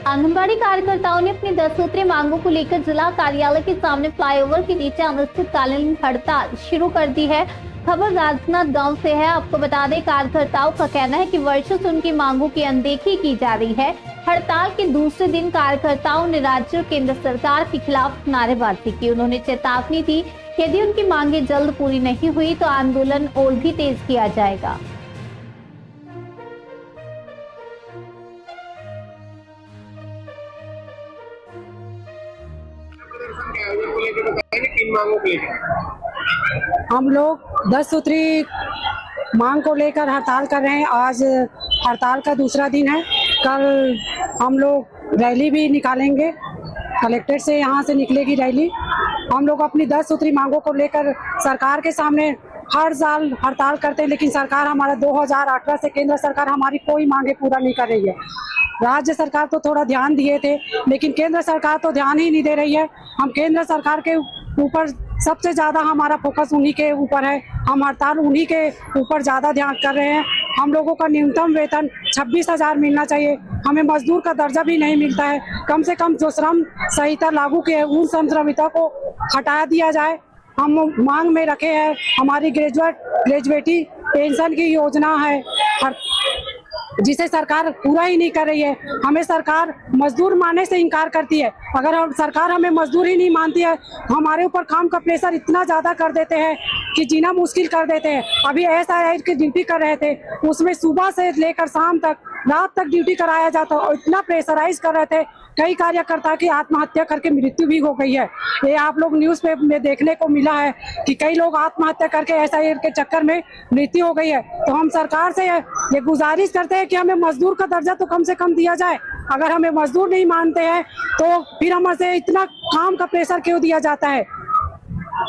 आंगनबाड़ी कार्यकर्ताओं ने अपनी 10 सूत्रीय मांगों को लेकर जिला कार्यालय के सामने फ्लाईओवर के नीचे अनिश्चितकालीन हड़ताल शुरू कर दी है। खबर राजनाथ गांव से है। आपको बता दें, कार्यकर्ताओं का कहना है कि वर्षों से उनकी मांगों की अनदेखी की जा रही है। हड़ताल के दूसरे दिन कार्यकर्ताओं ने राज्य और केंद्र सरकार के खिलाफ नारेबाजी की। उन्होंने चेतावनी दी, यदि उनकी मांगे जल्द पूरी नहीं हुई तो आंदोलन और भी तेज किया जाएगा। हम लोग 10 सूत्री मांग को लेकर हड़ताल कर रहे हैं। आज हड़ताल का दूसरा दिन है। कल हम लोग रैली भी निकालेंगे, कलेक्ट्रेट से यहाँ से निकलेगी रैली। हम लोग अपनी 10 सूत्री मांगों को लेकर सरकार के सामने हर साल हड़ताल करते हैं, लेकिन सरकार हमारा 2018 से केंद्र सरकार हमारी कोई मांगे पूरा नहीं कर रही है। राज्य सरकार तो थोड़ा ध्यान दिए थे, लेकिन केंद्र सरकार तो ध्यान ही नहीं दे रही है। हम केंद्र सरकार के ऊपर सबसे ज़्यादा हमारा फोकस उन्हीं के ऊपर है। हम हड़ताल उन्हीं के ऊपर ज़्यादा ध्यान कर रहे हैं। हम लोगों का न्यूनतम वेतन 26,000 मिलना चाहिए। हमें मजदूर का दर्जा भी नहीं मिलता है। कम से कम जो श्रम संहिता लागू की है उन श्रम संहिता को हटा दिया जाए। हम मांग में रखे हैं हमारी ग्रेजुएटी पेंशन की योजना है, जिसे सरकार पूरा ही नहीं कर रही है। हमें सरकार मजदूर मानने से इनकार करती है। अगर सरकार हमें मजदूर ही नहीं मानती है, हमारे ऊपर काम का प्रेशर इतना ज़्यादा कर देते हैं कि जीना मुश्किल कर देते हैं। अभी SIR की ड्यूटी कर रहे थे, उसमें सुबह से लेकर शाम तक, रात तक ड्यूटी कराया जाता और इतना प्रेशराइज कर रहे थे। कई कार्यकर्ता की आत्महत्या करके मृत्यु भी हो गई है। ये आप लोग न्यूज़ पे में देखने को मिला है कि कई लोग आत्महत्या करके SIR के चक्कर में मृत्यु हो गई है। तो हम सरकार से ये गुजारिश करते हैं कि हमें मजदूर का दर्जा तो कम से कम दिया जाए। अगर हमें मजदूर नहीं मानते हैं तो फिर हमसे इतना काम का प्रेशर क्यों दिया जाता है।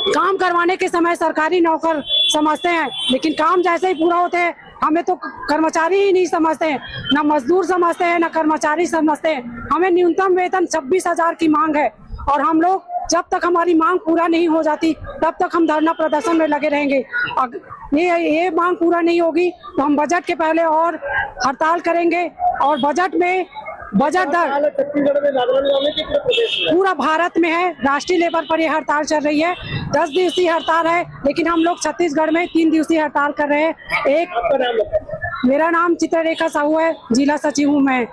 काम करवाने के समय सरकारी नौकर समझते हैं, लेकिन काम जैसे ही पूरा होते हैं हमें तो कर्मचारी ही नहीं समझते हैं, ना मजदूर समझते हैं, ना कर्मचारी समझते हैं। हमें न्यूनतम वेतन 26,000 की मांग है और हम लोग जब तक हमारी मांग पूरा नहीं हो जाती तब तक हम धरना प्रदर्शन में लगे रहेंगे। ये मांग पूरा नहीं होगी तो हम बजट के पहले और हड़ताल करेंगे। और बजट में बजट दर पूरा भारत में है। राष्ट्रीय लेवल पर यह हड़ताल चल रही है। 10 दिवसीय हड़ताल है, लेकिन हम लोग छत्तीसगढ़ में 3 दिवसीय हड़ताल कर रहे हैं। मेरा नाम चित्ररेखा साहू है, जिला सचिव हूँ मैं।